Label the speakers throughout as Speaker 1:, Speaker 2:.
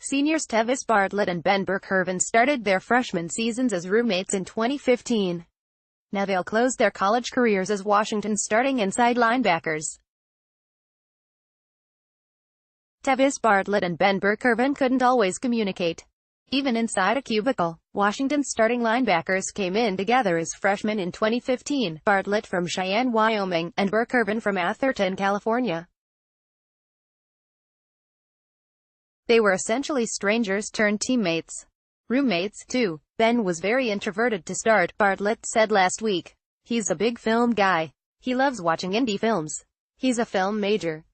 Speaker 1: Seniors Tevis Bartlett and Burr-Kirven started their freshman seasons as roommates in 2015. Now they'll close their college careers as Washington's starting inside linebackers. Tevis Bartlett and Burr-Kirven couldn't always communicate. Even inside a cubicle, Washington's starting linebackers came in together as freshmen in 2015, Bartlett from Cheyenne, Wyoming, and Burr-Kirven from Atherton, California. They were essentially strangers turned teammates. Roommates, too. Ben was very introverted to start, Bartlett said last week. He's a big film guy. He loves watching indie films. He's a film major.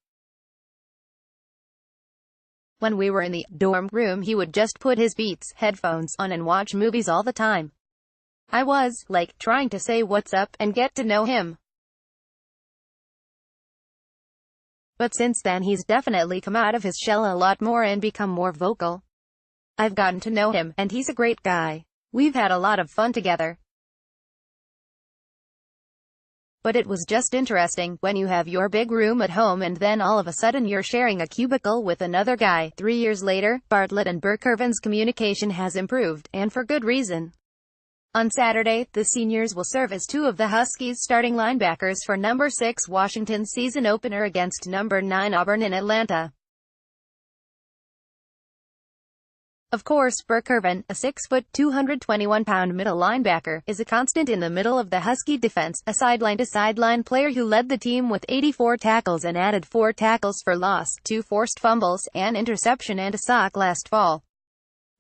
Speaker 1: When we were in the dorm room, he would just put his Beats headphones on and watch movies all the time. I was, like, trying to say what's up and get to know him. But since then he's definitely come out of his shell a lot more and become more vocal. I've gotten to know him, and he's a great guy. We've had a lot of fun together. But it was just interesting, when you have your big room at home and then all of a sudden you're sharing a cubicle with another guy. 3 years later, Bartlett and Burr-Kirven's communication has improved, and for good reason. On Saturday, the seniors will serve as two of the Huskies' starting linebackers for number 6 Washington's season opener against number 9 Auburn in Atlanta. Of course, Burr-Kirven, a 6-foot, 221-pound middle linebacker, is a constant in the middle of the Husky defense, a sideline-to-sideline player who led the team with 84 tackles and added 4 tackles for loss, 2 forced fumbles, an interception and a sack last fall.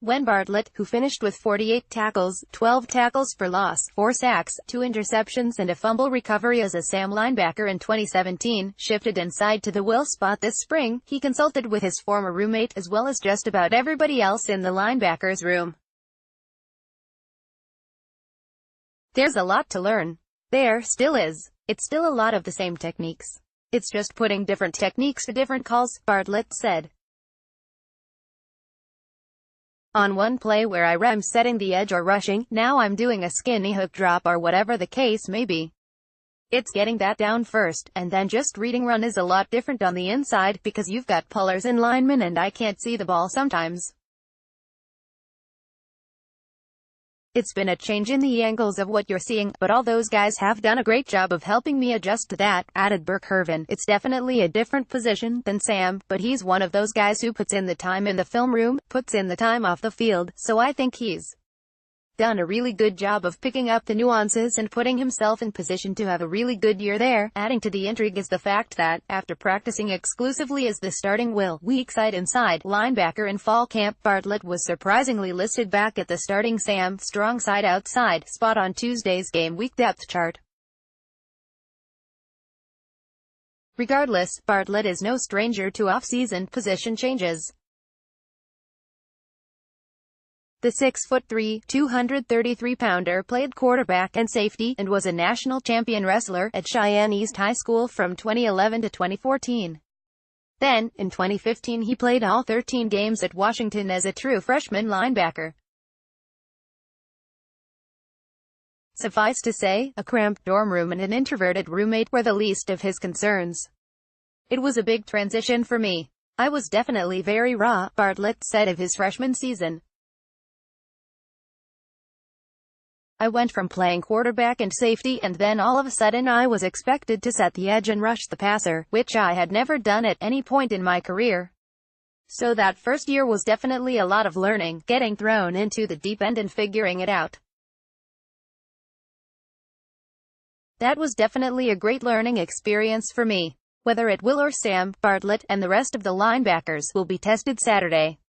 Speaker 1: When Bartlett, who finished with 48 tackles, 12 tackles for loss, 4 sacks, 2 interceptions and a fumble recovery as a Sam linebacker in 2017, shifted inside to the will spot this spring, he consulted with his former roommate as well as just about everybody else in the linebackers room. There's a lot to learn. There still is. It's still a lot of the same techniques. It's just putting different techniques to different calls, Bartlett said. On one play where I'm setting the edge or rushing, now I'm doing a skinny hook drop or whatever the case may be. It's getting that down first, and then just reading run is a lot different on the inside, because you've got pullers and linemen and I can't see the ball sometimes. It's been a change in the angles of what you're seeing, but all those guys have done a great job of helping me adjust to that, added Burr-Kirven. It's definitely a different position than Sam, but he's one of those guys who puts in the time in the film room, puts in the time off the field, so I think he's done a really good job of picking up the nuances and putting himself in position to have a really good year there. Adding to the intrigue is the fact that, after practicing exclusively as the starting weak side inside linebacker in fall camp, Bartlett was surprisingly listed back at the starting Sam strong side outside spot on Tuesday's game week depth chart. Regardless, Bartlett is no stranger to off-season position changes. The 6'3", 233-pounder played quarterback and safety, and was a national champion wrestler at Cheyenne East High School from 2011 to 2014. Then, in 2015 he played all 13 games at Washington as a true freshman linebacker. Suffice to say, a cramped dorm room and an introverted roommate were the least of his concerns. It was a big transition for me. I was definitely very raw, Bartlett said of his freshman season. I went from playing quarterback and safety and then all of a sudden I was expected to set the edge and rush the passer, which I had never done at any point in my career. So that first year was definitely a lot of learning, getting thrown into the deep end and figuring it out. That was definitely a great learning experience for me. Whether it will or Sam, Bartlett, and the rest of the linebackers will be tested Saturday.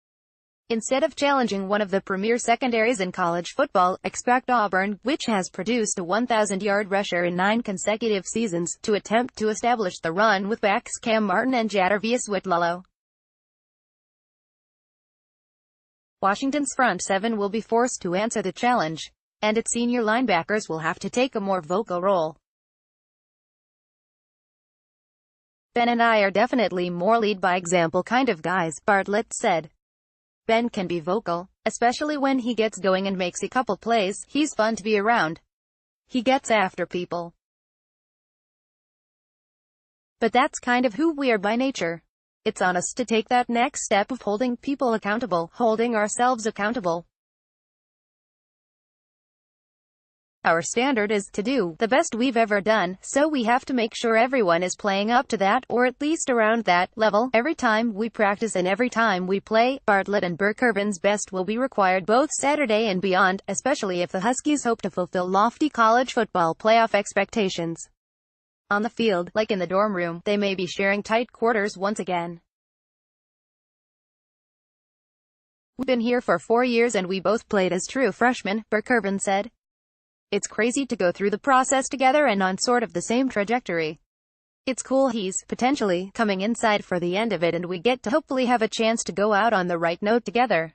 Speaker 1: Instead of challenging one of the premier secondaries in college football, expect Auburn, which has produced a 1,000-yard rusher in 9 consecutive seasons, to attempt to establish the run with backs Cam Martin and Jadarius Whitlow. Washington's front seven will be forced to answer the challenge, and its senior linebackers will have to take a more vocal role. Ben and I are definitely more lead-by-example kind of guys, Bartlett said. Ben can be vocal, especially when he gets going and makes a couple plays. He's fun to be around. He gets after people. But that's kind of who we are by nature. It's on us to take that next step of holding people accountable, holding ourselves accountable. Our standard is to do the best we've ever done, so we have to make sure everyone is playing up to that, or at least around that, level, every time we practice and every time we play. Bartlett and Burr-Kirven's best will be required both Saturday and beyond, especially if the Huskies hope to fulfill lofty college football playoff expectations. On the field, like in the dorm room, they may be sharing tight quarters once again. We've been here for 4 years and we both played as true freshmen, Burr-Kirven said. It's crazy to go through the process together and on sort of the same trajectory. It's cool he's, potentially, coming inside for the end of it and we get to hopefully have a chance to go out on the right note together.